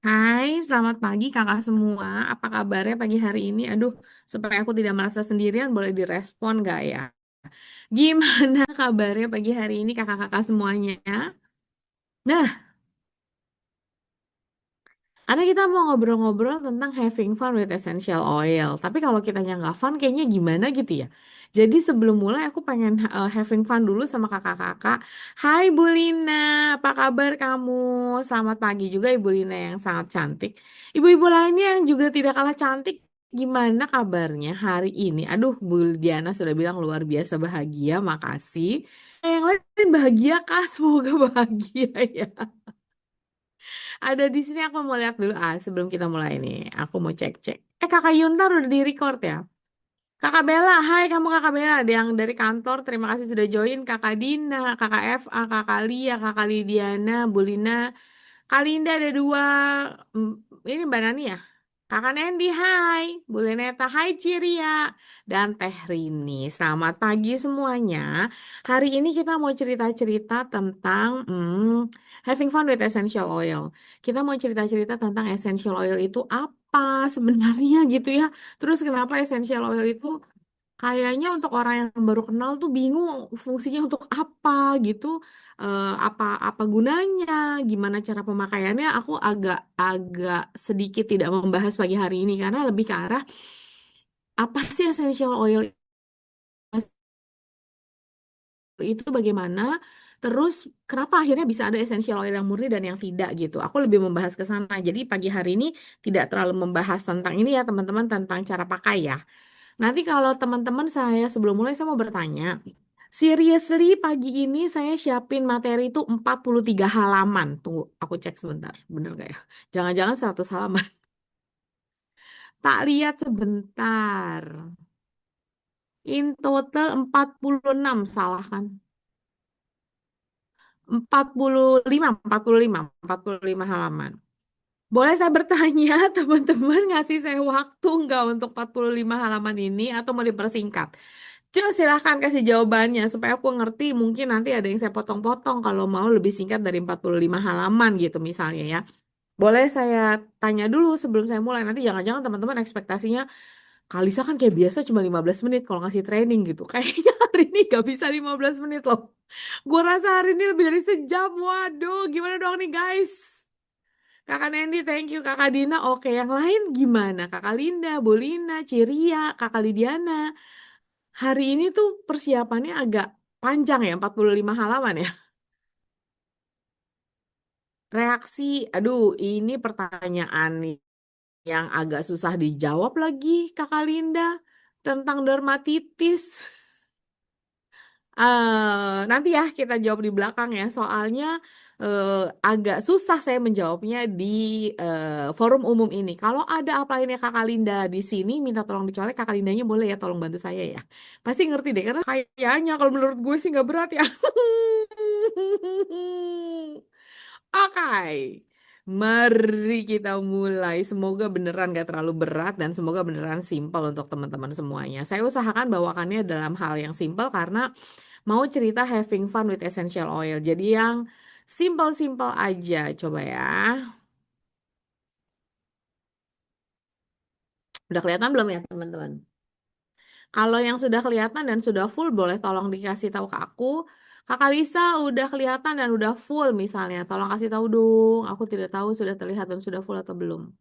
Hai, selamat pagi kakak semua. Apa kabarnya pagi hari ini? Aduh, supaya aku tidak merasa sendirian, boleh direspon gak ya? Gimana kabarnya pagi hari ini kakak-kakak semuanya? Nah, karena kita mau ngobrol-ngobrol tentang having fun with essential oil. Tapi kalau kitanya nggak fun, kayaknya gimana gitu ya. Jadi sebelum mulai, aku pengen having fun dulu sama kakak-kakak. Hai Bu Lina, apa kabar kamu? Selamat pagi juga Ibu Lina yang sangat cantik. Ibu-ibu lainnya yang juga tidak kalah cantik, gimana kabarnya hari ini? Aduh, Bu Diana sudah bilang luar biasa bahagia, makasih. Yang lain bahagia kah? Semoga bahagia ya. Ada di sini aku mau lihat dulu sebelum kita mulai nih. Aku mau cek-cek. Kakak Yuntar udah di record ya? Kakak Bella, hai kamu Kakak Bella. Ada yang dari kantor, terima kasih sudah join. Kakak Dina, Kakak FA, Kakak Lia, Kakak Lidiana, Bulina. Kali ini ada dua, ini Mbak Nani ya? Kakak Nendi, hai. Bu Leneta, hai Ciria. Dan Teh Rini, selamat pagi semuanya. Hari ini kita mau cerita-cerita tentang having fun with essential oil. Kita mau cerita-cerita tentang essential oil itu apa sebenarnya gitu ya. Terus kenapa essential oil itu kayaknya untuk orang yang baru kenal tuh bingung fungsinya untuk apa gitu, apa gunanya, gimana cara pemakaiannya. Aku agak agak sedikit tidak membahas pagi hari ini karena lebih ke arah apa sih essential oil itu bagaimana, terus kenapa akhirnya bisa ada essential oil yang murni dan yang tidak gitu. Aku lebih membahas ke sana. Jadi pagi hari ini tidak terlalu membahas tentang ini ya teman-teman, tentang cara pakai ya. Nanti kalau teman-teman saya sebelum mulai saya mau bertanya. Seriously pagi ini saya siapin materi itu 43 halaman. Tunggu, aku cek sebentar. Bener gak ya? Jangan-jangan 100 halaman. Tak lihat sebentar. In total 46 salah kan? 45 halaman. Boleh saya bertanya, teman-teman ngasih saya waktu nggak untuk 45 halaman ini atau mau dipersingkat? Coba silahkan kasih jawabannya supaya aku ngerti. Mungkin nanti ada yang saya potong-potong kalau mau lebih singkat dari 45 halaman gitu misalnya ya. Boleh saya tanya dulu sebelum saya mulai. Nanti jangan-jangan teman-teman ekspektasinya Kalisa kan kayak biasa cuma 15 menit kalau ngasih training gitu. Kayaknya hari ini gak bisa 15 menit loh. Gue rasa hari ini lebih dari sejam. Waduh, gimana dong nih guys? Kakak Nendi, thank you. Kakak Dina, oke. Yang lain gimana? Kakak Linda, Bolina, Ciria, Kakak Lidiana. Hari ini tuh persiapannya agak panjang ya, 45 halaman ya. Reaksi, aduh ini pertanyaan nih yang agak susah dijawab lagi, Kakak Linda. Tentang dermatitis. Nanti ya kita jawab di belakang ya. Soalnya eh, agak susah saya menjawabnya di forum umum ini. Kalau ada apa ini Kakak Linda di sini, minta tolong dicolek. Kakak Lindanya boleh ya tolong bantu saya ya. Pasti ngerti deh, karena kayaknya kalau menurut gue sih nggak berat ya. Oke, mari kita mulai. Semoga beneran gak terlalu berat dan semoga beneran simpel untuk teman-teman semuanya. Saya usahakan bawakannya dalam hal yang simpel karena mau cerita having fun with essential oil. Jadi yang simple-simple aja, coba ya. Udah kelihatan belum ya teman-teman? Kalau yang sudah kelihatan dan sudah full, boleh tolong dikasih tahu ke aku. Kakak Lisa udah kelihatan dan udah full misalnya. Tolong kasih tahu dong. Aku tidak tahu sudah terlihat dan sudah full atau belum.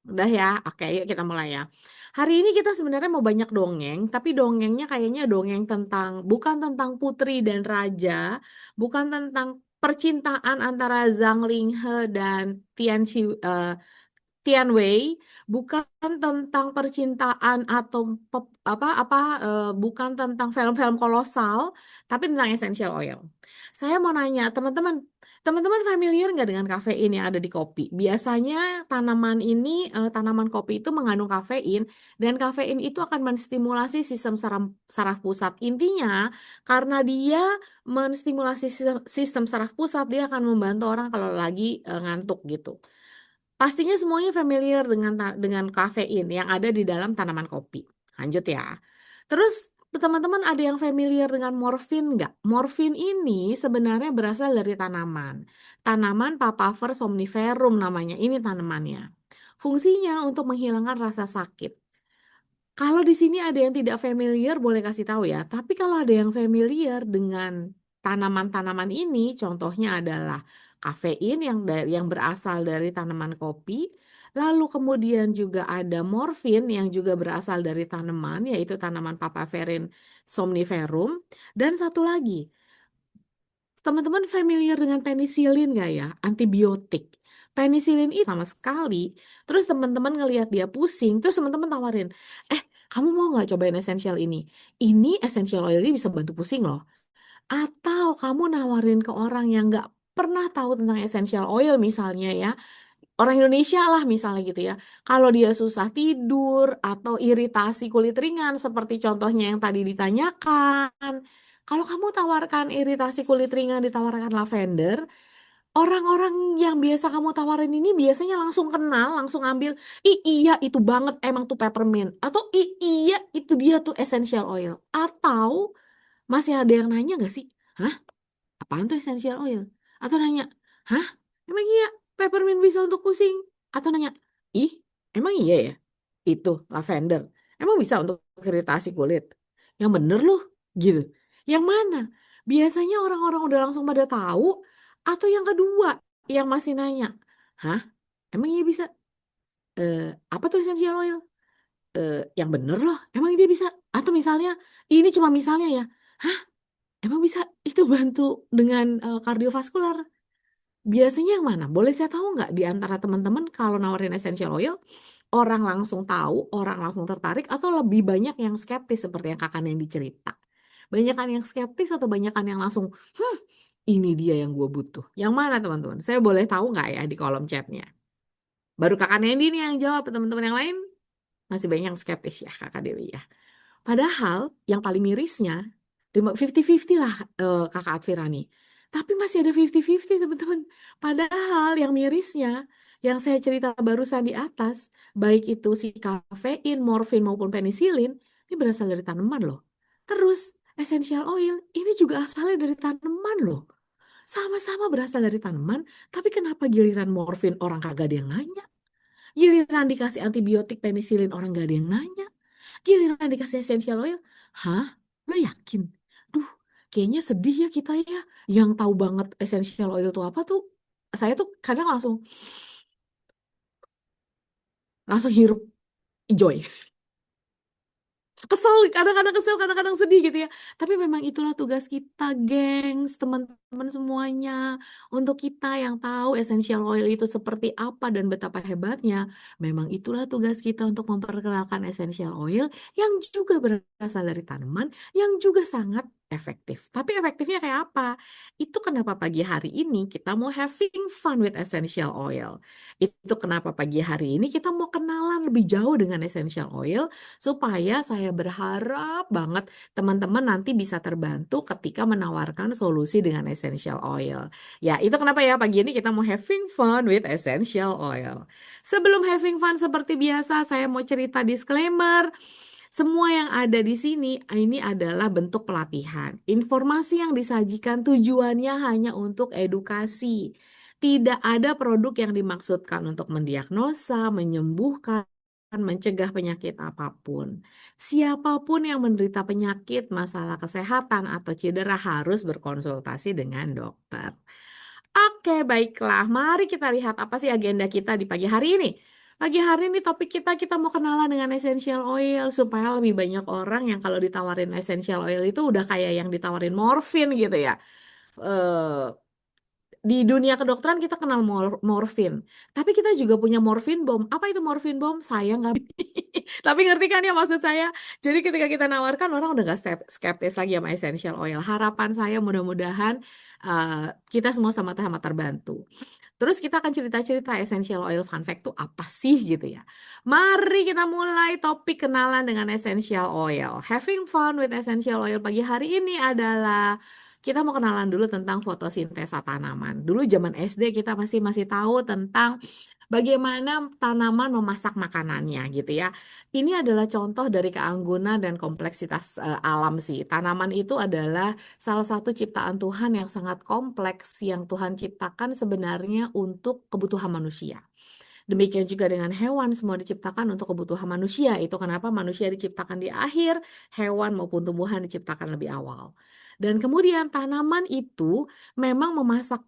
Udah ya, oke yuk kita mulai ya. Hari ini kita sebenarnya mau banyak dongeng, tapi dongengnya kayaknya dongeng tentang, bukan tentang putri dan raja, bukan tentang percintaan antara Zhang Linghe dan Tian Wei, bukan tentang percintaan atau bukan tentang film-film kolosal, tapi tentang essential oil. Saya mau nanya, teman-teman familiar nggak dengan kafein yang ada di kopi? Biasanya tanaman kopi itu mengandung kafein, dan kafein itu akan menstimulasi sistem saraf pusat. Intinya, karena dia menstimulasi sistem saraf pusat, dia akan membantu orang kalau lagi ngantuk gitu. Pastinya semuanya familiar dengan kafein yang ada di dalam tanaman kopi. Lanjut ya. Terus Teman-teman ada yang familiar dengan morfin nggak? Morfin ini sebenarnya berasal dari tanaman. Tanaman Papaver somniferum namanya. Ini tanamannya. Fungsinya untuk menghilangkan rasa sakit. Kalau di sini ada yang tidak familiar, boleh kasih tahu ya. Tapi kalau ada yang familiar dengan tanaman-tanaman ini, contohnya adalah kafein yang berasal dari tanaman kopi. Lalu kemudian juga ada morfin yang juga berasal dari tanaman, yaitu tanaman Papaver somniferum. Dan satu lagi, teman-teman familiar dengan penisilin nggak ya? Antibiotik. Penisilin itu sama sekali. Terus teman-teman ngelihat dia pusing, terus teman-teman tawarin, kamu mau nggak cobain essential ini? Ini essential oil ini bisa bantu pusing loh. Atau kamu nawarin ke orang yang nggak pernah tahu tentang essential oil misalnya ya, orang Indonesia lah misalnya gitu ya. Kalau dia susah tidur atau iritasi kulit ringan seperti contohnya yang tadi ditanyakan. Kalau kamu tawarkan iritasi kulit ringan ditawarkan lavender, orang-orang yang biasa kamu tawarin ini biasanya langsung kenal, langsung ambil, ih iya itu banget emang tuh peppermint. Atau ih iya itu dia tuh essential oil. Atau masih ada yang nanya gak sih? Hah? Apaan tuh essential oil? Atau nanya, hah? Emang iya peppermint bisa untuk pusing? Atau nanya, ih, emang iya ya? Itu lavender. Emang bisa untuk iritasi kulit? Yang bener loh, gitu. Yang mana? Biasanya orang-orang udah langsung pada tahu, atau yang kedua, yang masih nanya, hah? Emang iya bisa? Eh, apa tuh essential oil? Yang bener loh, emang dia bisa? Atau misalnya, ini cuma misalnya ya, hah? Emang bisa itu bantu dengan kardiovaskular? Biasanya yang mana? Boleh saya tahu nggak di antara teman-teman kalau nawarin essential oil, orang langsung tahu, orang langsung tertarik, atau lebih banyak yang skeptis seperti yang kakak yang dicerita? Banyakan yang skeptis atau banyakan yang langsung, ini dia yang gue butuh. Yang mana teman-teman? Saya boleh tahu nggak ya di kolom chatnya? Baru kakak Nendi nih yang jawab, teman-teman yang lain masih banyak yang skeptis ya kakak Dewi ya. Padahal yang paling mirisnya 50-50 lah kakak Advirani. Tapi masih ada 50-50 teman-teman. Padahal yang mirisnya yang saya cerita barusan di atas, baik itu si kafein, morfin maupun penisilin, ini berasal dari tanaman loh. Terus essential oil ini juga asalnya dari tanaman loh. Sama-sama berasal dari tanaman, tapi kenapa giliran morfin orang kagak ada yang nanya? Giliran dikasih antibiotik penisilin orang gak ada yang nanya. Giliran dikasih essential oil, hah? Lo yakin? Duh, kayaknya sedih ya kita ya. Yang tahu banget essential oil itu apa tuh, saya tuh kadang langsung langsung hirup joy. Kesel, kadang-kadang kesel, kadang-kadang sedih gitu ya. Tapi memang itulah tugas kita, gengs, teman-teman semuanya. Untuk kita yang tahu essential oil itu seperti apa dan betapa hebatnya, memang itulah tugas kita untuk memperkenalkan essential oil yang juga berasal dari tanaman, yang juga sangat efektif. Tapi efektifnya kayak apa? Itu kenapa pagi hari ini kita mau having fun with essential oil. Itu kenapa pagi hari ini kita mau kenalan lebih jauh dengan essential oil, supaya saya berharap banget teman-teman nanti bisa terbantu ketika menawarkan solusi dengan essential oil. Ya, itu kenapa ya pagi ini kita mau having fun with essential oil. Sebelum having fun seperti biasa, saya mau cerita disclaimer. Semua yang ada di sini ini adalah bentuk pelatihan. Informasi yang disajikan tujuannya hanya untuk edukasi. Tidak ada produk yang dimaksudkan untuk mendiagnosa, menyembuhkan, mencegah penyakit apapun. Siapapun yang menderita penyakit, masalah kesehatan, atau cedera harus berkonsultasi dengan dokter. Oke, baiklah. Mari kita lihat apa sih agenda kita di pagi hari ini. Pagi hari ini topik kita mau kenalan dengan essential oil supaya lebih banyak orang yang kalau ditawarin essential oil itu udah kayak yang ditawarin morfin gitu ya. Eh, di dunia kedokteran kita kenal morfin, tapi kita juga punya morfin bomb. Apa itu morfin bomb? Saya nggak. Tapi ngerti kan ya maksud saya? Jadi ketika kita nawarkan orang udah nggak skeptis lagi sama essential oil. Harapan saya mudah-mudahan kita semua sama-sama terbantu. Terus kita akan cerita-cerita essential oil fun fact tuh apa sih gitu ya. Mari kita mulai topik kenalan dengan essential oil. Having fun with essential oil pagi hari ini adalah kita mau kenalan dulu tentang fotosintesa tanaman. Dulu zaman SD kita masih masih tahu tentang bagaimana tanaman memasak makanannya gitu ya. Ini adalah contoh dari keanggunan dan kompleksitas alam sih. Tanaman itu adalah salah satu ciptaan Tuhan yang sangat kompleks yang Tuhan ciptakan sebenarnya untuk kebutuhan manusia. Demikian juga dengan hewan, semua diciptakan untuk kebutuhan manusia. Itu kenapa manusia diciptakan di akhir, hewan maupun tumbuhan diciptakan lebih awal. Dan kemudian tanaman itu memang memasak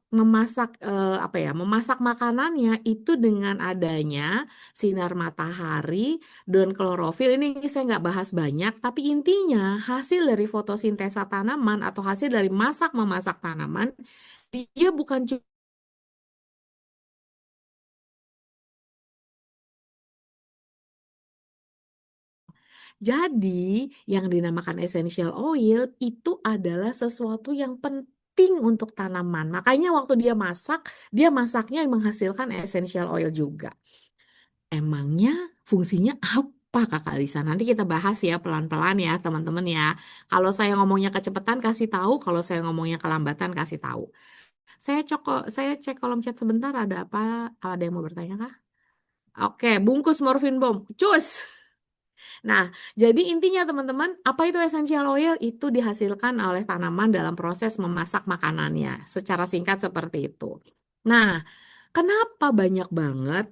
makanannya itu dengan adanya sinar matahari dan klorofil. Ini saya nggak bahas banyak, tapi intinya hasil dari fotosintesa tanaman atau hasil dari memasak tanaman, dia bukan Jadi, yang dinamakan essential oil itu adalah sesuatu yang penting untuk tanaman. Makanya waktu dia masaknya menghasilkan essential oil juga. Emangnya fungsinya apa, Kakak Lisa? Nanti kita bahas ya pelan-pelan ya, teman-teman ya. Kalau saya ngomongnya kecepatan kasih tahu, kalau saya ngomongnya kelambatan kasih tahu. Saya cek kolom chat sebentar, ada apa? Ada yang mau bertanya kah? Oke, bungkus morfin bom. Cus. Nah, jadi intinya teman-teman, apa itu essential oil? Itu dihasilkan oleh tanaman dalam proses memasak makanannya. Secara singkat seperti itu. Nah, kenapa banyak banget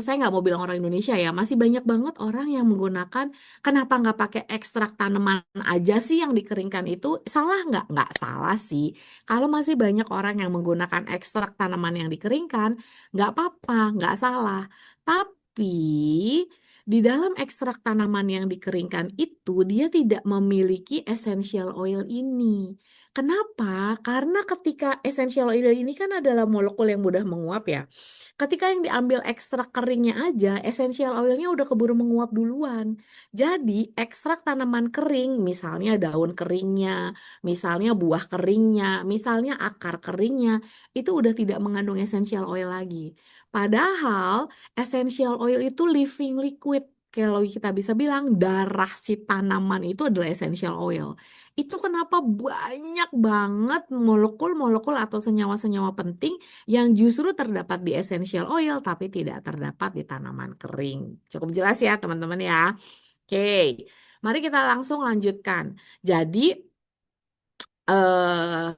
saya nggak mau bilang orang Indonesia ya, masih banyak banget orang yang menggunakan, kenapa nggak pakai ekstrak tanaman aja sih yang dikeringkan itu? Salah nggak? Nggak salah sih. Kalau masih banyak orang yang menggunakan ekstrak tanaman yang dikeringkan, nggak apa-apa, nggak salah. Tapi di dalam ekstrak tanaman yang dikeringkan itu, dia tidak memiliki essential oil ini. Kenapa? Karena ketika essential oil ini kan adalah molekul yang mudah menguap ya. Ketika yang diambil ekstrak keringnya aja, essential oilnya udah keburu menguap duluan. Jadi ekstrak tanaman kering, misalnya daun keringnya, misalnya buah keringnya, misalnya akar keringnya, itu udah tidak mengandung essential oil lagi. Padahal essential oil itu living liquid. Kalau kita bisa bilang darah si tanaman itu adalah essential oil. Itu kenapa banyak banget molekul-molekul atau senyawa-senyawa penting yang justru terdapat di essential oil tapi tidak terdapat di tanaman kering. Cukup jelas ya teman-teman ya. Oke, mari kita langsung lanjutkan. Jadi eh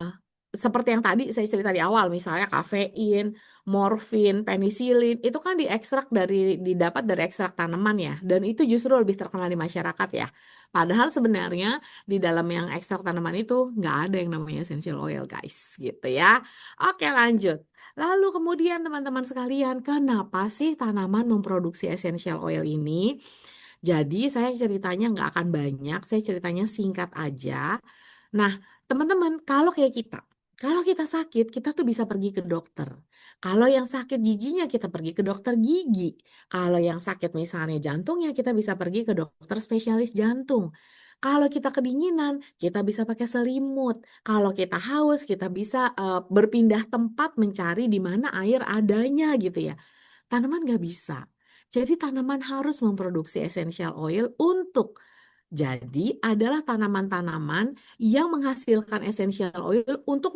seperti yang tadi saya cerita di awal, misalnya kafein, morfin, penisilin, itu kan didapat dari ekstrak tanaman ya, dan itu justru lebih terkenal di masyarakat ya. Padahal sebenarnya di dalam yang ekstrak tanaman itu nggak ada yang namanya essential oil, guys, gitu ya. Oke, lanjut. Lalu kemudian teman-teman sekalian, kenapa sih tanaman memproduksi essential oil ini? Jadi saya ceritanya nggak akan banyak, saya ceritanya singkat aja. Nah, teman-teman, kalau kita sakit, kita tuh bisa pergi ke dokter. Kalau yang sakit giginya, kita pergi ke dokter gigi. Kalau yang sakit misalnya jantungnya, kita bisa pergi ke dokter spesialis jantung. Kalau kita kedinginan, kita bisa pakai selimut. Kalau kita haus, kita bisa berpindah tempat mencari di mana air adanya gitu ya. Tanaman nggak bisa. Jadi tanaman harus memproduksi essential oil jadi adalah tanaman-tanaman yang menghasilkan essential oil untuk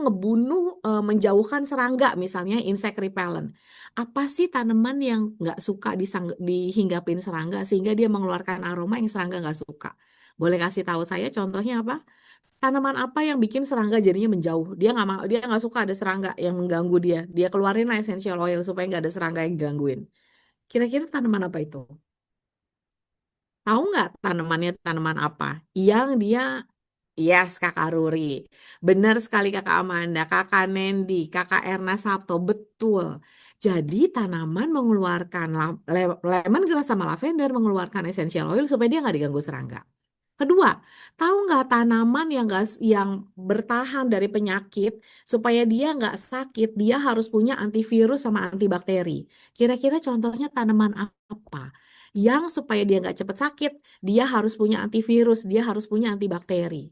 menjauhkan serangga, misalnya insect repellent. Apa sih tanaman yang nggak suka dihinggapin serangga sehingga dia mengeluarkan aroma yang serangga nggak suka? Boleh kasih tahu saya contohnya apa? Tanaman apa yang bikin serangga jadinya menjauh? Dia nggak suka ada serangga yang mengganggu dia. Dia keluarin lah essential oil supaya nggak ada serangga yang gangguin. Kira-kira tanaman apa itu? Tahu nggak tanamannya tanaman apa? Yang dia, yes, Kakak Ruri. Benar sekali Kakak Amanda, Kakak Nendi, Kakak Erna Sabto, betul. Jadi tanaman mengeluarkan lemongrass sama lavender mengeluarkan essential oil supaya dia nggak diganggu serangga. Kedua, tahu nggak tanaman yang bertahan dari penyakit supaya dia nggak sakit, dia harus punya antivirus sama antibakteri. Kira-kira contohnya tanaman apa? Yang supaya dia nggak cepat sakit, dia harus punya antivirus, dia harus punya antibakteri.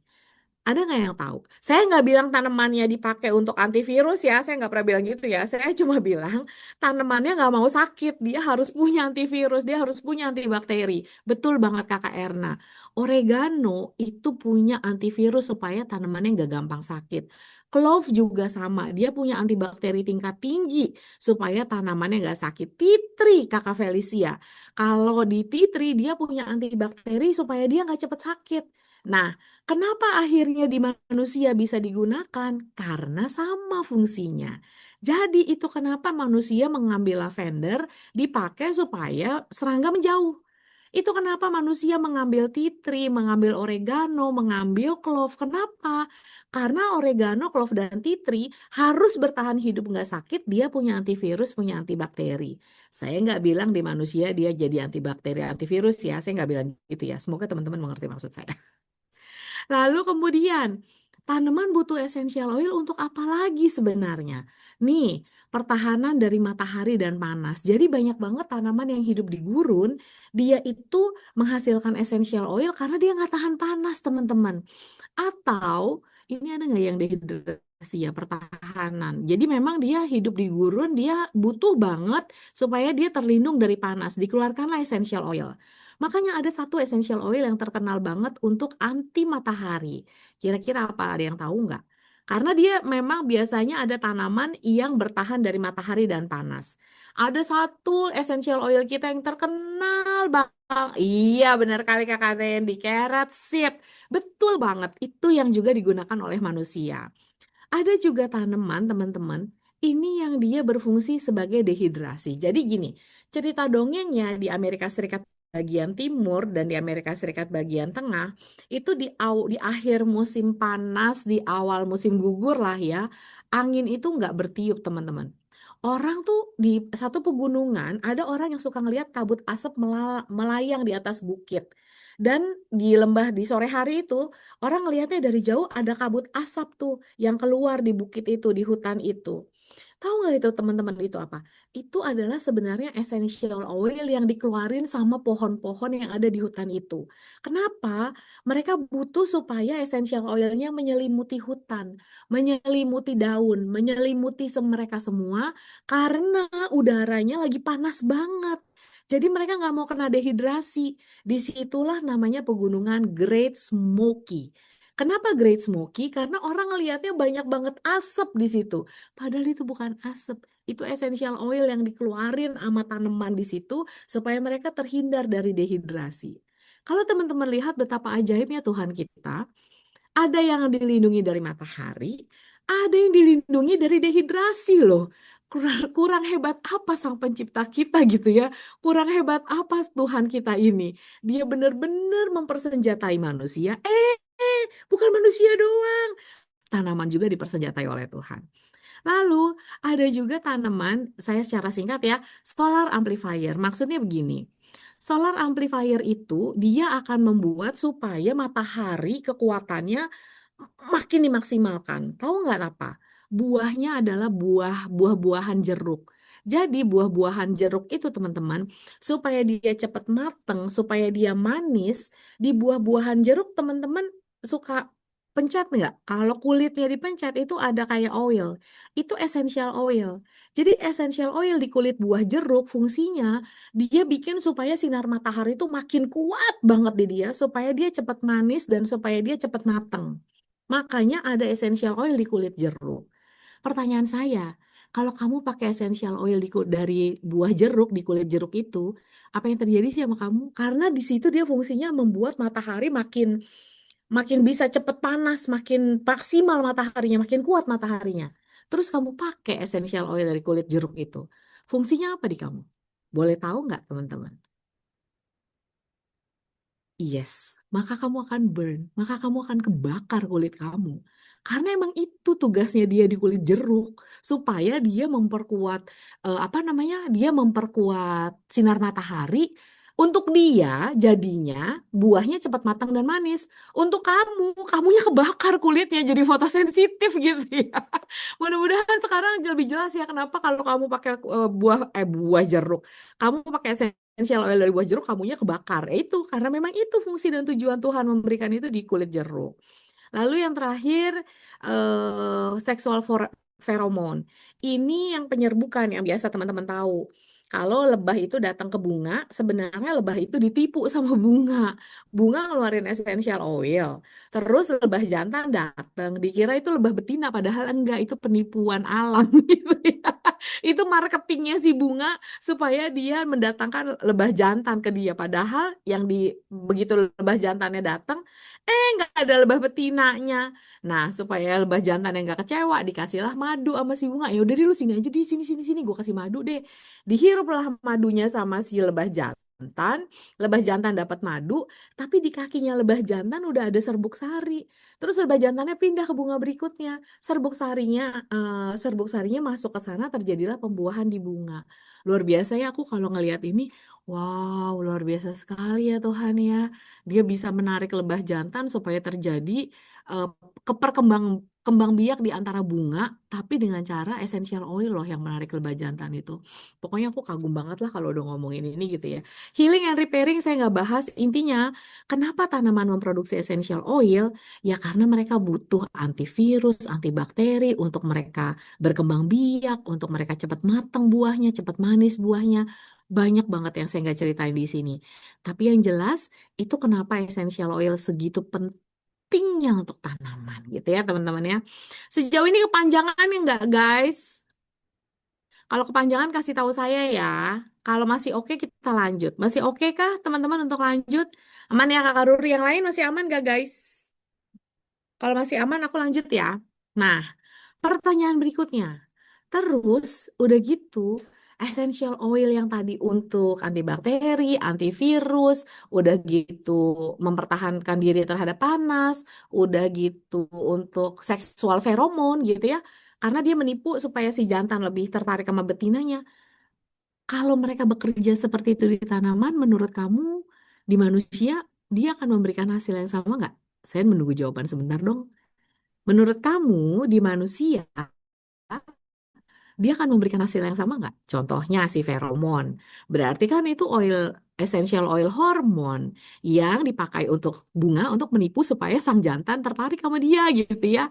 Ada nggak yang tahu? Saya nggak bilang tanamannya dipakai untuk antivirus ya, saya nggak pernah bilang gitu ya. Saya cuma bilang tanamannya nggak mau sakit, dia harus punya antivirus, dia harus punya antibakteri. Betul banget Kakak Erna. Oregano itu punya antivirus supaya tanamannya nggak gampang sakit. Clove juga sama, dia punya antibakteri tingkat tinggi supaya tanamannya nggak sakit. Tea tree Kakak Felicia, kalau di tea tree dia punya antibakteri supaya dia nggak cepat sakit. Nah, kenapa akhirnya di manusia bisa digunakan? Karena sama fungsinya. Jadi itu kenapa manusia mengambil lavender dipakai supaya serangga menjauh. Itu kenapa manusia mengambil tea tree, mengambil oregano, mengambil clove. Kenapa? Karena oregano, clove, dan tea tree harus bertahan hidup nggak sakit. Dia punya antivirus, punya antibakteri. Saya nggak bilang di manusia dia jadi antibakteri, antivirus ya. Saya nggak bilang gitu ya. Semoga teman-teman mengerti maksud saya. Lalu kemudian, tanaman butuh essential oil untuk apa lagi sebenarnya? Nih, pertahanan dari matahari dan panas. Jadi banyak banget tanaman yang hidup di gurun, dia itu menghasilkan essential oil karena dia nggak tahan panas, teman-teman. Atau ini ada nggak yang dehidrasi ya, pertahanan. Jadi memang dia hidup di gurun, dia butuh banget supaya dia terlindung dari panas. Dikeluarkanlah essential oil. Makanya ada satu essential oil yang terkenal banget untuk anti matahari. Kira-kira apa? Ada yang tahu nggak? Karena dia memang biasanya ada tanaman yang bertahan dari matahari dan panas. Ada satu essential oil kita yang terkenal banget. Iya, benar kali Kakak Randy, carrot seed. Betul banget, itu yang juga digunakan oleh manusia. Ada juga tanaman, teman-teman, ini yang dia berfungsi sebagai dehidrasi. Jadi gini, cerita dongengnya di Amerika Serikat bagian timur dan di Amerika Serikat bagian tengah, itu di akhir musim panas, di awal musim gugur lah ya, angin itu nggak bertiup, teman-teman. Orang tuh di satu pegunungan, ada orang yang suka ngelihat kabut asap melayang di atas bukit. Dan di lembah di sore hari itu, orang ngelihatnya dari jauh ada kabut asap tuh yang keluar di bukit itu, di hutan itu. Tahu nggak itu teman-teman itu apa? Itu adalah sebenarnya essential oil yang dikeluarin sama pohon-pohon yang ada di hutan itu. Kenapa? Mereka butuh supaya essential oilnya menyelimuti hutan, menyelimuti daun, menyelimuti mereka semua karena udaranya lagi panas banget. Jadi mereka nggak mau kena dehidrasi. Disitulah namanya pegunungan Great Smoky. Kenapa Great Smoky? Karena orang ngelihatnya banyak banget asap di situ. Padahal itu bukan asap, itu essential oil yang dikeluarin sama tanaman di situ supaya mereka terhindar dari dehidrasi. Kalau teman-teman lihat betapa ajaibnya Tuhan kita, ada yang dilindungi dari matahari, ada yang dilindungi dari dehidrasi loh. Kurang hebat apa sang pencipta kita gitu ya? Kurang hebat apa Tuhan kita ini? Dia benar-benar mempersenjatai manusia. Bukan manusia doang. Tanaman juga dipersenjatai oleh Tuhan. Lalu ada juga tanaman, saya secara singkat ya, solar amplifier. Maksudnya begini, solar amplifier itu dia akan membuat supaya matahari kekuatannya makin dimaksimalkan. Tahu nggak apa? Buahnya adalah buah-buahan jeruk. Jadi buah-buahan jeruk itu teman-teman, supaya dia cepat mateng, supaya dia manis, di buah-buahan jeruk teman-teman suka pencet nggak? Kalau kulitnya dipencet itu ada kayak oil. Itu essential oil. Jadi essential oil di kulit buah jeruk fungsinya dia bikin supaya sinar matahari itu makin kuat banget di dia supaya dia cepat manis dan supaya dia cepat mateng. Makanya ada essential oil di kulit jeruk. Pertanyaan saya, kalau kamu pakai essential oil dari buah jeruk di kulit jeruk itu, apa yang terjadi sih sama kamu? Karena di situ dia fungsinya membuat matahari makin makin bisa cepet panas, makin maksimal mataharinya, makin kuat mataharinya. Terus kamu pakai essential oil dari kulit jeruk itu. Fungsinya apa di kamu? Boleh tahu nggak, teman-teman? Yes, maka kamu akan burn, maka kamu akan kebakar kulit kamu. Karena emang itu tugasnya dia di kulit jeruk, supaya dia memperkuat apa namanya? Dia memperkuat sinar matahari. Untuk dia jadinya buahnya cepat matang dan manis. Untuk kamu, kamunya kebakar kulitnya jadi fotosensitif gitu ya. Mudah-mudahan sekarang lebih jelas ya kenapa kalau kamu pakai buah jeruk, kamu pakai essential oil dari buah jeruk kamunya kebakar. Itu karena memang itu fungsi dan tujuan Tuhan memberikan itu di kulit jeruk. Lalu yang terakhir sexual pheromone. Ini yang penyerbukan yang biasa teman-teman tahu. Kalau lebah itu datang ke bunga, sebenarnya lebah itu ditipu sama bunga. Bunga ngeluarin essential oil. Terus lebah jantan datang, dikira itu lebah betina, padahal enggak, itu penipuan alam gitu ya. Itu marketingnya si bunga supaya dia mendatangkan lebah jantan ke dia. Padahal yang begitu lebah jantannya datang, nggak ada lebah betinanya. Nah, supaya lebah jantan yang nggak kecewa, dikasihlah madu sama si bunga. Ya udah deh lu sini aja di sini sini sini, gue kasih madu deh. Dihiruplah madunya sama si lebah jantan. Lebah jantan dapat madu, tapi di kakinya lebah jantan udah ada serbuk sari. Terus lebah jantannya pindah ke bunga berikutnya. Serbuk sarinya masuk ke sana, terjadilah pembuahan di bunga. Luar biasa ya aku kalau ngelihat ini. Wow, luar biasa sekali ya Tuhan ya. Dia bisa menarik lebah jantan supaya terjadi eh, keperkembang kembang biak di antara bunga, tapi dengan cara essential oil loh yang menarik lebah jantan itu. Pokoknya aku kagum banget lah kalau udah ngomongin ini gitu ya. Healing and repairing saya nggak bahas. Intinya, kenapa tanaman memproduksi essential oil? Ya karena mereka butuh antivirus, antibakteri untuk mereka berkembang biak, untuk mereka cepat matang buahnya, cepat manis buahnya. Banyak banget yang saya nggak ceritain di sini. Tapi yang jelas itu kenapa essential oil segitu pentingnya untuk tanaman gitu ya teman-teman ya. Sejauh ini kepanjangan ya nggak guys? Kalau kepanjangan kasih tahu saya ya. Kalau masih oke kita lanjut. Masih oke kah teman-teman untuk lanjut? Aman ya Kakak Ruri? Yang lain masih aman gak guys? Kalau masih aman aku lanjut ya. Nah, pertanyaan berikutnya. Terus udah gitu, essential oil yang tadi untuk antibakteri, antivirus, udah gitu mempertahankan diri terhadap panas, udah gitu untuk seksual feromon gitu ya. Karena dia menipu supaya si jantan lebih tertarik sama betinanya. Kalau mereka bekerja seperti itu di tanaman, menurut kamu di manusia dia akan memberikan hasil yang sama nggak? Saya menunggu jawaban sebentar dong. Menurut kamu di manusia dia akan memberikan hasil yang sama nggak? Contohnya si feromon. Berarti kan itu essential oil hormon yang dipakai untuk bunga untuk menipu supaya sang jantan tertarik sama dia gitu ya.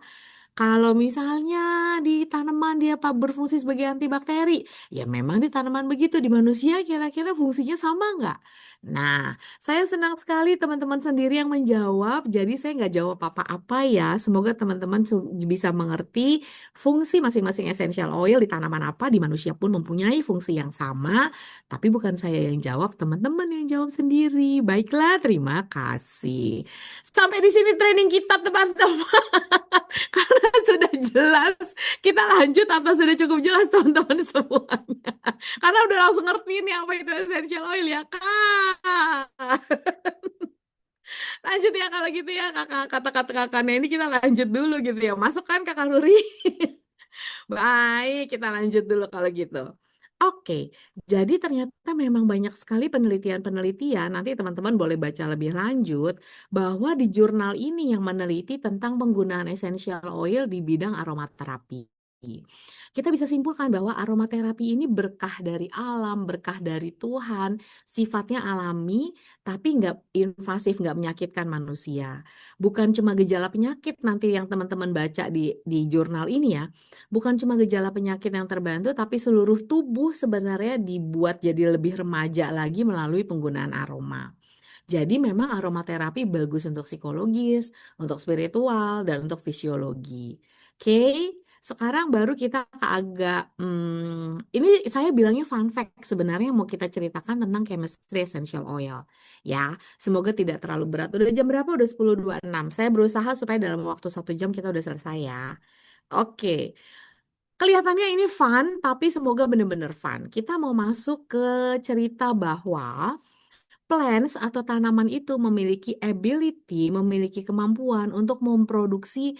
Kalau misalnya di tanaman dia berfungsi sebagai antibakteri, ya memang di tanaman begitu. Di manusia kira-kira fungsinya sama nggak? Nah, saya senang sekali teman-teman sendiri yang menjawab. Jadi saya nggak jawab apa-apa ya. Semoga teman-teman bisa mengerti fungsi masing-masing essential oil di tanaman apa, di manusia pun mempunyai fungsi yang sama. Tapi bukan saya yang jawab, teman-teman yang jawab sendiri. Baiklah, terima kasih. Sampai di sini training kita teman-teman. Karena sudah jelas, kita lanjut atau sudah cukup jelas teman-teman semuanya. Karena udah langsung ngerti nih apa itu essential oil ya kak. Lanjut ya kalau gitu ya kakak, kata-kata kakaknya ini kita lanjut dulu gitu ya. Masuk kan kakak Nuri? Baik, kita lanjut dulu kalau gitu. Oke, jadi ternyata memang banyak sekali penelitian-penelitian, nanti teman-teman boleh baca lebih lanjut, bahwa di jurnal ini yang meneliti tentang penggunaan essential oil di bidang aromaterapi. Kita bisa simpulkan bahwa aromaterapi ini berkah dari alam, berkah dari Tuhan, sifatnya alami, tapi nggak invasif, nggak menyakitkan manusia. Bukan cuma gejala penyakit nanti yang teman-teman baca di jurnal ini ya, bukan cuma gejala penyakit yang terbantu, tapi seluruh tubuh sebenarnya dibuat jadi lebih remaja lagi melalui penggunaan aroma. Jadi memang aromaterapi bagus untuk psikologis, untuk spiritual, dan untuk fisiologi. Oke, sekarang baru kita agak, ini saya bilangnya fun fact sebenarnya mau kita ceritakan tentang chemistry essential oil. Ya, semoga tidak terlalu berat. Udah jam berapa? Udah 10.26. Saya berusaha supaya dalam waktu 1 jam kita udah selesai ya. Oke, kelihatannya ini fun, tapi semoga benar-benar fun. Kita mau masuk ke cerita bahwa plants atau tanaman itu memiliki ability, memiliki kemampuan untuk memproduksi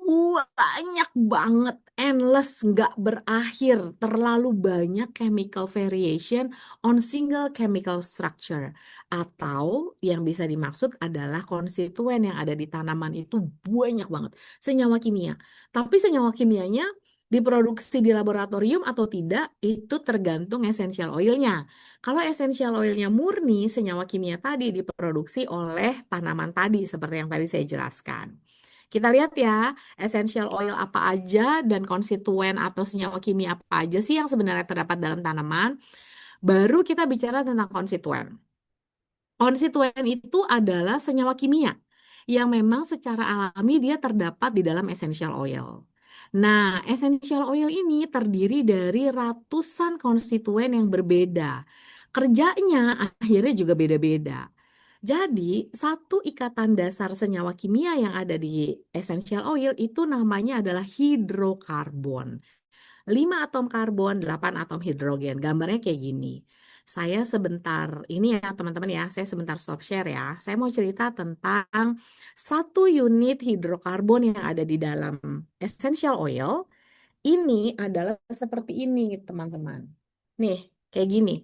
banyak banget, endless, nggak berakhir, terlalu banyak chemical variation on single chemical structure. Atau yang bisa dimaksud adalah konstituen yang ada di tanaman itu banyak banget, senyawa kimia. Tapi senyawa kimianya diproduksi di laboratorium atau tidak, itu tergantung essential oilnya. Kalau essential oilnya murni, senyawa kimia tadi diproduksi oleh tanaman tadi, seperti yang tadi saya jelaskan. Kita lihat ya, essential oil apa aja dan konstituen atau senyawa kimia apa aja sih yang sebenarnya terdapat dalam tanaman. Baru kita bicara tentang konstituen. Konstituen itu adalah senyawa kimia yang memang secara alami dia terdapat di dalam essential oil. Nah, essential oil ini terdiri dari ratusan konstituen yang berbeda. Kerjanya akhirnya juga beda-beda. Jadi, satu ikatan dasar senyawa kimia yang ada di essential oil itu namanya adalah hidrokarbon. 5 atom karbon, 8 atom hidrogen. Gambarnya kayak gini. Saya sebentar, ini ya teman-teman ya, saya sebentar stop share ya. Saya mau cerita tentang satu unit hidrokarbon yang ada di dalam essential oil. Ini adalah seperti ini teman-teman. Nih, kayak gini.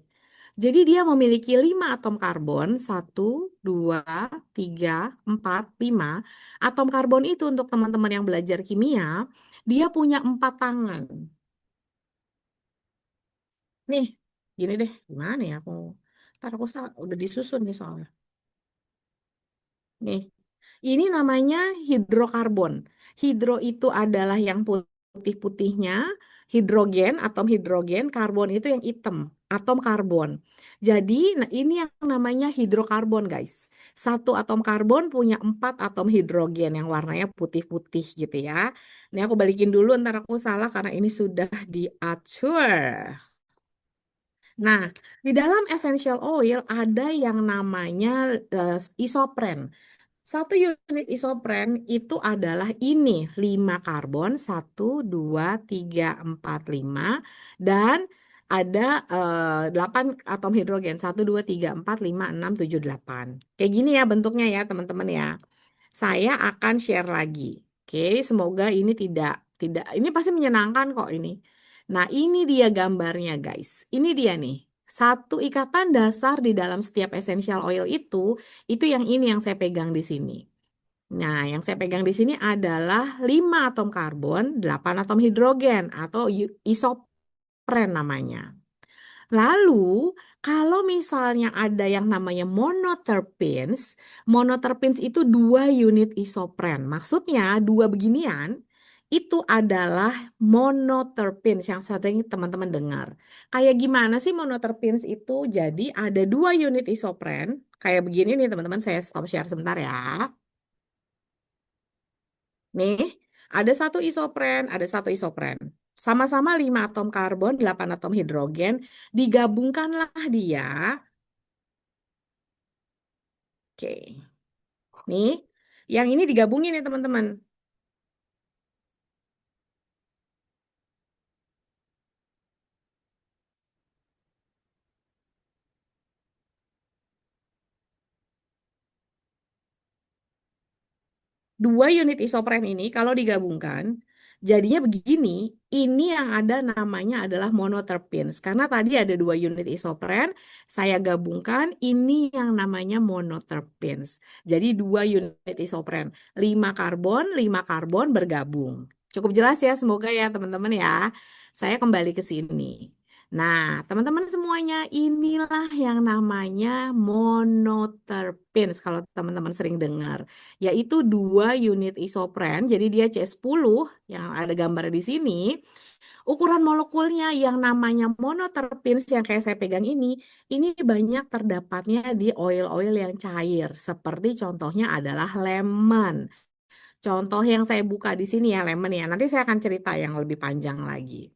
Jadi dia memiliki 5 atom karbon, satu, 2, 3, 4, 5. Atom karbon itu untuk teman-teman yang belajar kimia, dia punya 4 tangan. Nih, gini deh, gimana ya aku? Ntar aku udah disusun nih soalnya. Nih, ini namanya hidrokarbon. Hidro itu adalah yang putih-putihnya, hidrogen, atom hidrogen, karbon itu yang hitam, atom karbon. Jadi, nah ini yang namanya hidrokarbon, guys. Satu atom karbon punya 4 atom hidrogen yang warnanya putih-putih gitu ya. Ini aku balikin dulu, ntar aku salah karena ini sudah diatur. Nah, di dalam essential oil ada yang namanya isopren. Satu unit isopren itu adalah ini 5 karbon, satu 2 3 4 5 dan ada 8 atom hidrogen, satu 2 3 4 5 6 7 8. Kayak gini ya bentuknya ya teman-teman ya. Saya akan share lagi. Oke, semoga ini tidak ini pasti menyenangkan kok ini. Nah, ini dia gambarnya guys. Ini dia nih. Satu ikatan dasar di dalam setiap essential oil itu yang ini yang saya pegang di sini. Nah, yang saya pegang di sini adalah 5 atom karbon, 8 atom hidrogen atau isopren namanya. Lalu, kalau misalnya ada yang namanya monoterpenes, monoterpenes itu 2 unit isopren. Maksudnya, dua beginian itu adalah monoterpenes yang sering teman-teman dengar. Kayak gimana sih monoterpenes itu? Jadi, ada 2 unit isopren. Kayak begini nih teman-teman, saya stop share sebentar ya. Nih, ada satu isopren. Sama-sama 5 atom karbon, 8 atom hidrogen, digabungkanlah dia. Oke. Nih, yang ini digabungin ya teman-teman. 2 unit isopren ini kalau digabungkan jadinya begini. Ini yang ada namanya adalah monoterpenes. Karena tadi ada 2 unit isopren, saya gabungkan ini yang namanya monoterpenes. Jadi 2 unit isopren, 5 karbon bergabung. Cukup jelas ya, semoga ya teman-teman ya. Saya kembali ke sini. Nah, teman-teman semuanya, inilah yang namanya monoterpenes kalau teman-teman sering dengar, yaitu 2 unit isopren. Jadi dia C10 yang ada gambar di sini. Ukuran molekulnya yang namanya monoterpenes yang kayak saya pegang ini banyak terdapatnya di oil-oil yang cair. Seperti contohnya adalah lemon. Contoh yang saya buka di sini ya lemon ya. Nanti saya akan cerita yang lebih panjang lagi.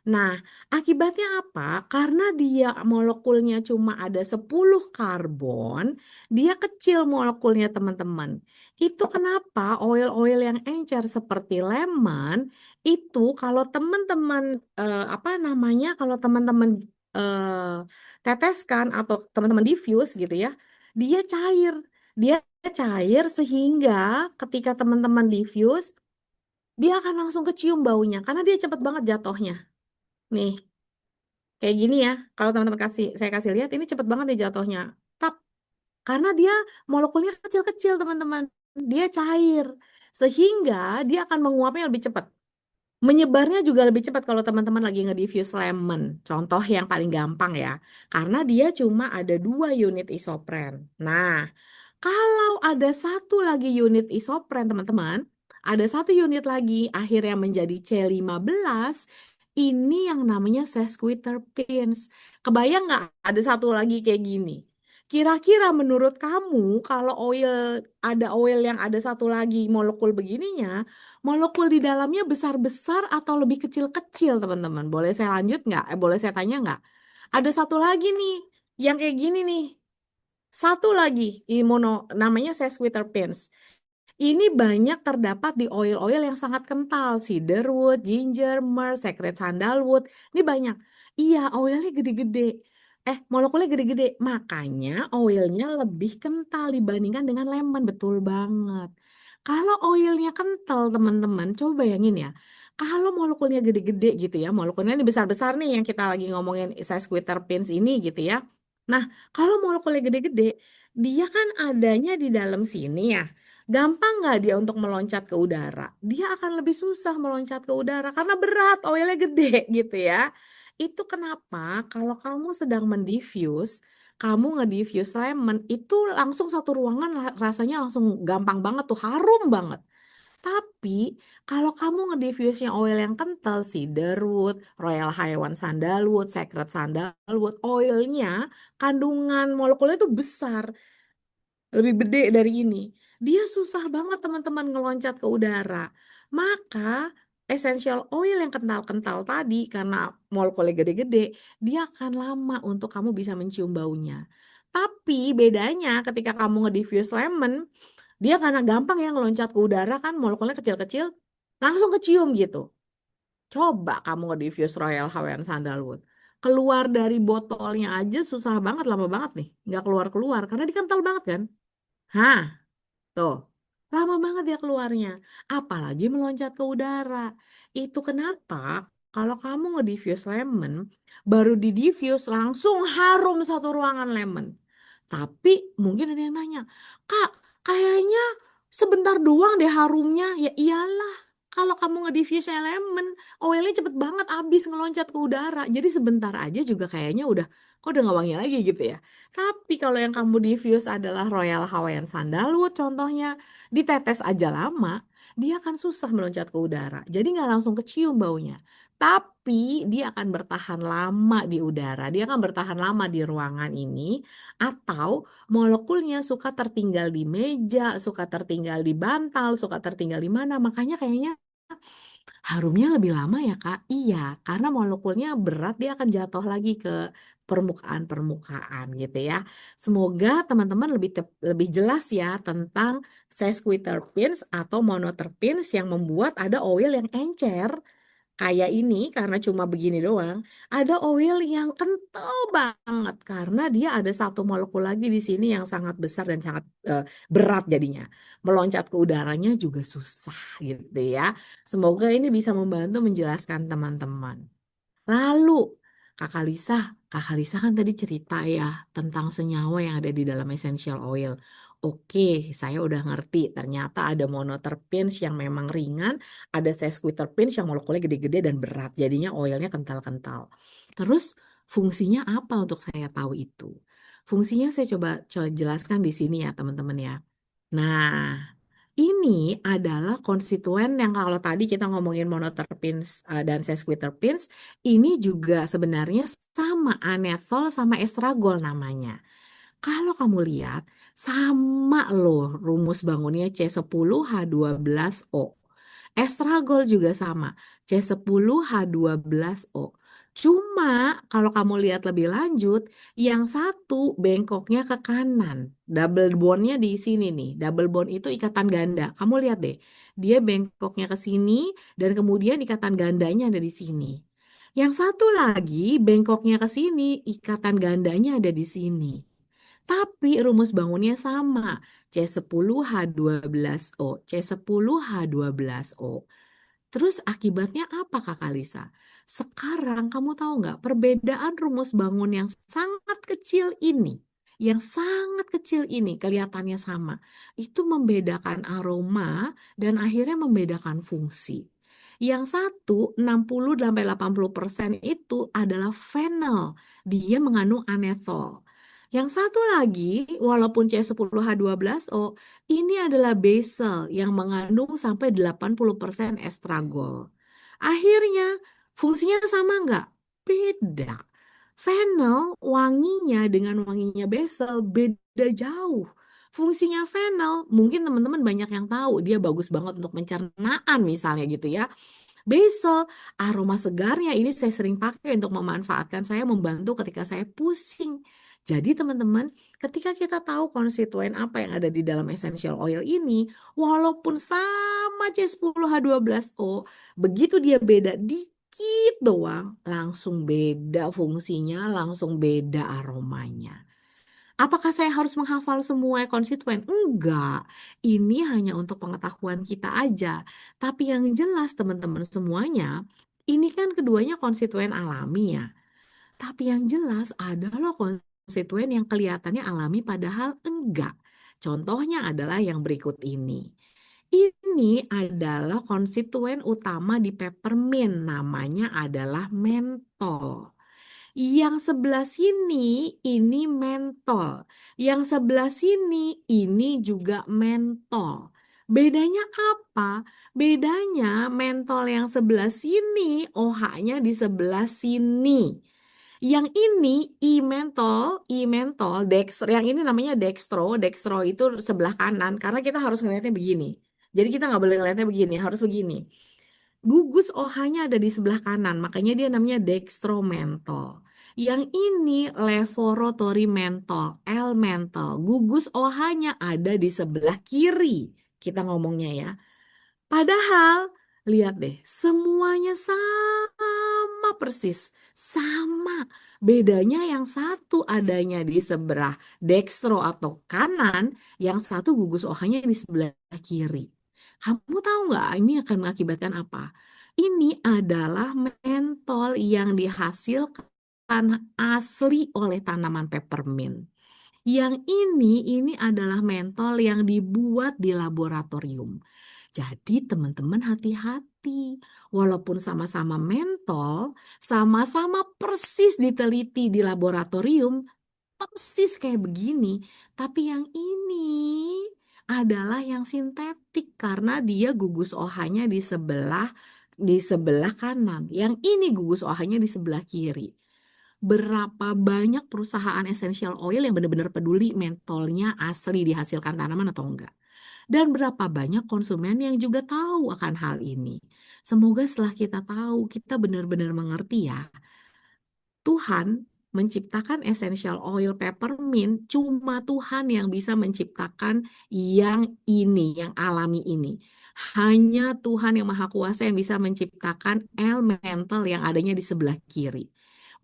Nah, akibatnya apa? Karena dia molekulnya cuma ada 10 karbon, dia kecil molekulnya teman-teman. Itu kenapa oil-oil yang encer seperti lemon itu kalau teman-teman apa namanya? Kalau teman-teman teteskan atau teman-teman diffuse gitu ya, dia cair. Dia cair sehingga ketika teman-teman diffuse, dia akan langsung kecium baunya karena dia cepet banget jatuhnya. Nih, kayak gini ya. Kalau teman-teman saya kasih lihat ini cepet banget nih jatuhnya. Tap, karena dia molekulnya kecil-kecil teman-teman. Dia cair sehingga dia akan menguapnya lebih cepat. Menyebarnya juga lebih cepat kalau teman-teman lagi nge-diffuse lemon. Contoh yang paling gampang ya. Karena dia cuma ada 2 unit isopren. Nah, kalau ada satu lagi unit isopren teman-teman, Ada satu unit lagi, akhirnya menjadi C15. Ini yang namanya sesquiterpenes. Kebayang nggak ada satu lagi kayak gini? Kira-kira menurut kamu kalau ada oil yang ada satu lagi molekul begininya, molekul di dalamnya besar-besar atau lebih kecil-kecil, teman-teman? Boleh saya lanjut nggak? Boleh saya tanya nggak? Ada satu lagi nih, yang kayak gini nih. Satu lagi, namanya sesquiterpenes. Ini banyak terdapat di oil-oil yang sangat kental, cedarwood, ginger, myrrh, secret sandalwood. Ini banyak. Iya, oilnya gede-gede. Molekulnya gede-gede. Makanya oilnya lebih kental dibandingkan dengan lemon. Betul banget. Kalau oilnya kental, teman-teman, coba bayangin ya. Kalau molekulnya gede-gede gitu ya, molekulnya ini besar-besar nih yang kita lagi ngomongin sesquiterpenes ini gitu ya. Nah, kalau molekulnya gede-gede, dia kan adanya di dalam sini ya. Gampang nggak dia untuk meloncat ke udara? Dia akan lebih susah meloncat ke udara karena berat, oilnya gede gitu ya. Itu kenapa kalau kamu sedang mendiffuse, kamu ngediffuse lemon itu langsung satu ruangan rasanya langsung gampang banget tuh, harum banget. Tapi kalau kamu ngediffuse-nya oil yang kental, cedarwood, royal Haiwan sandalwood, secret sandalwood, oilnya kandungan molekulnya itu besar, lebih gede dari ini. Dia susah banget teman-teman ngeloncat ke udara. Maka essential oil yang kental-kental tadi karena molekulnya gede-gede, dia akan lama untuk kamu bisa mencium baunya. Tapi bedanya ketika kamu ngediffuse lemon, dia karena gampang ya ngeloncat ke udara kan molekulnya kecil-kecil, langsung kecium gitu. Coba kamu nge-diffuse Royal Hawaiian Sandalwood. Keluar dari botolnya aja susah banget, lama banget nih. Nggak keluar-keluar karena dia kental banget kan. Hah, tuh. Lama banget dia keluarnya. Apalagi meloncat ke udara. Itu kenapa kalau kamu nge-diffuse lemon, baru di-diffuse langsung harum satu ruangan lemon. Tapi mungkin ada yang nanya, Kak, kayaknya sebentar doang deh harumnya. Ya iyalah, kalau kamu nge-diffuse lemon, oilnya cepet banget habis ngeloncat ke udara. Jadi sebentar aja juga kayaknya kok udah nggak wangi lagi gitu ya. Tapi kalau yang kamu diffuse adalah Royal Hawaiian Sandalwood contohnya, ditetes aja lama, dia akan susah meloncat ke udara. Jadi nggak langsung kecium baunya. Tapi dia akan bertahan lama di udara, dia akan bertahan lama di ruangan ini, atau molekulnya suka tertinggal di meja, suka tertinggal di bantal, suka tertinggal di mana. Makanya kayaknya harumnya lebih lama ya Kak? Iya, karena molekulnya berat dia akan jatuh lagi ke permukaan-permukaan gitu ya. Semoga teman-teman lebih jelas ya tentang sesquiterpenes atau monoterpenes yang membuat ada oil yang encer kayak ini karena cuma begini doang. Ada oil yang kental banget karena dia ada satu molekul lagi di sini yang sangat besar dan sangat berat jadinya. Meloncat ke udaranya juga susah gitu ya. Semoga ini bisa membantu menjelaskan teman-teman. Lalu, Kakak Lisa kan tadi cerita ya tentang senyawa yang ada di dalam essential oil. Oke, saya udah ngerti. Ternyata ada monoterpenes yang memang ringan, ada sesquiterpenes yang molekulnya gede-gede dan berat. Jadinya oilnya kental-kental. Terus fungsinya apa untuk saya tahu itu? Fungsinya saya coba jelaskan di sini ya teman-teman ya. Nah, ini adalah konstituen yang kalau tadi kita ngomongin monoterpenes dan sesquiterpenes, ini juga sebenarnya sama anethol sama estragol namanya. Kalau kamu lihat, sama loh rumus bangunnya C10H12O. Estragol juga sama, C10H12O. Cuma kalau kamu lihat lebih lanjut, yang satu bengkoknya ke kanan. Double bondnya di sini nih. Double bond itu ikatan ganda. Kamu lihat deh, dia bengkoknya ke sini dan kemudian ikatan gandanya ada di sini. Yang satu lagi bengkoknya ke sini, ikatan gandanya ada di sini. Tapi rumus bangunnya sama, C10H12O, C10H12O. Terus akibatnya apa Kakak Lisa? Sekarang kamu tahu nggak perbedaan rumus bangun yang sangat kecil ini kelihatannya sama, itu membedakan aroma dan akhirnya membedakan fungsi. Yang satu 60-80% itu adalah phenol, dia mengandung anethol. Yang satu lagi, walaupun C10H12O, ini adalah basil yang mengandung sampai 80% estragol. Akhirnya, fungsinya sama nggak? Beda. Fennel wanginya dengan wanginya basil beda jauh. Fungsinya fennel, mungkin teman-teman banyak yang tahu, dia bagus banget untuk pencernaan misalnya gitu ya. Basil, aroma segarnya ini saya sering pakai untuk memanfaatkan saya membantu ketika saya pusing. Jadi teman-teman, ketika kita tahu konstituen apa yang ada di dalam essential oil ini, walaupun sama C10H12O, begitu dia beda dikit doang, langsung beda fungsinya, langsung beda aromanya. Apakah saya harus menghafal semua konstituen? Enggak. Ini hanya untuk pengetahuan kita aja. Tapi yang jelas teman-teman semuanya, ini kan keduanya konstituen alami ya. Tapi yang jelas ada loh konstituen yang kelihatannya alami padahal enggak. Contohnya adalah yang berikut ini. Ini adalah konstituen utama di peppermint, namanya adalah mentol. Yang sebelah sini ini mentol. Yang sebelah sini ini juga mentol. Bedanya apa? Bedanya mentol yang sebelah sini OH-nya di sebelah sini. Yang ini i-mentol, dextro. Yang ini namanya dextro. Dextro itu sebelah kanan karena kita harus ngelihatnya begini. Jadi kita nggak boleh ngelihatnya begini, harus begini. Gugus OH-nya ada di sebelah kanan, makanya dia namanya dextromentol. Yang ini levorotorimentol, L-mentol. Gugus OH-nya ada di sebelah kiri. Kita ngomongnya ya. Padahal, lihat deh, semuanya sama persis. Sama. Bedanya yang satu adanya di sebelah dextro atau kanan, yang satu gugus OH-nya di sebelah kiri. Kamu tahu nggak ini akan mengakibatkan apa? Ini adalah mentol yang dihasilkan asli oleh tanaman peppermint. Yang ini adalah mentol yang dibuat di laboratorium. Jadi teman-teman hati-hati. Walaupun sama-sama mentol, sama-sama persis diteliti di laboratorium, persis kayak begini. Tapi yang ini adalah yang sintetik karena dia gugus OH-nya di sebelah kanan. Yang ini gugus OH-nya di sebelah kiri. Berapa banyak perusahaan essential oil yang benar-benar peduli mentolnya asli dihasilkan tanaman atau enggak? Dan berapa banyak konsumen yang juga tahu akan hal ini? Semoga setelah kita tahu, kita benar-benar mengerti ya. Tuhan menciptakan essential oil peppermint, cuma Tuhan yang bisa menciptakan yang ini, yang alami ini. Hanya Tuhan yang Maha Kuasa yang bisa menciptakan elemental yang adanya di sebelah kiri.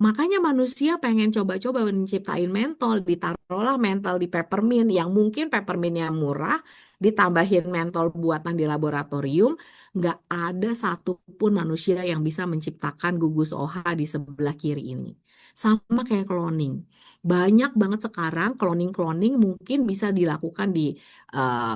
Makanya manusia pengen coba-coba menciptain mentol, ditaruhlah mentol di peppermint yang mungkin peppermintnya murah, ditambahin mentol buatan di laboratorium, nggak ada satupun manusia yang bisa menciptakan gugus OH di sebelah kiri ini. Sama kayak cloning. Banyak banget sekarang cloning-cloning mungkin bisa dilakukan di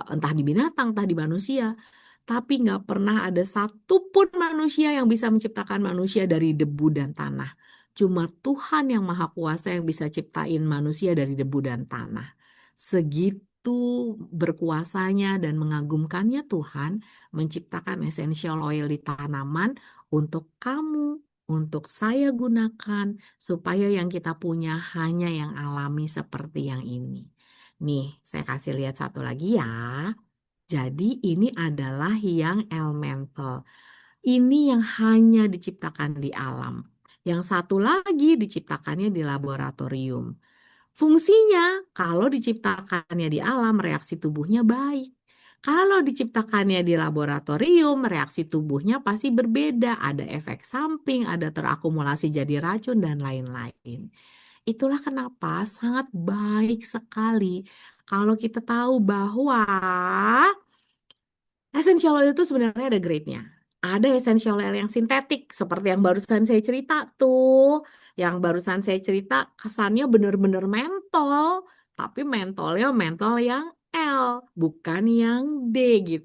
entah di binatang, entah di manusia. Tapi nggak pernah ada satupun manusia yang bisa menciptakan manusia dari debu dan tanah. Cuma Tuhan yang Maha Kuasa yang bisa ciptain manusia dari debu dan tanah. Segitu berkuasanya dan mengagumkannya Tuhan menciptakan essential oil di tanaman untuk kamu, untuk saya gunakan supaya yang kita punya hanya yang alami seperti yang ini. Nih, saya kasih lihat satu lagi ya. Jadi ini adalah yang elemental. Ini yang hanya diciptakan di alam. Yang satu lagi diciptakannya di laboratorium. Fungsinya, kalau diciptakannya di alam, reaksi tubuhnya baik. Kalau diciptakannya di laboratorium, reaksi tubuhnya pasti berbeda. Ada efek samping, ada terakumulasi jadi racun, dan lain-lain. Itulah kenapa sangat baik sekali kalau kita tahu bahwa essential oil itu sebenarnya ada grade-nya. Ada essential oil yang sintetik, seperti yang barusan saya cerita tuh. Yang barusan saya cerita kesannya bener-bener mentol, tapi mentolnya mentol yang L, bukan yang D gitu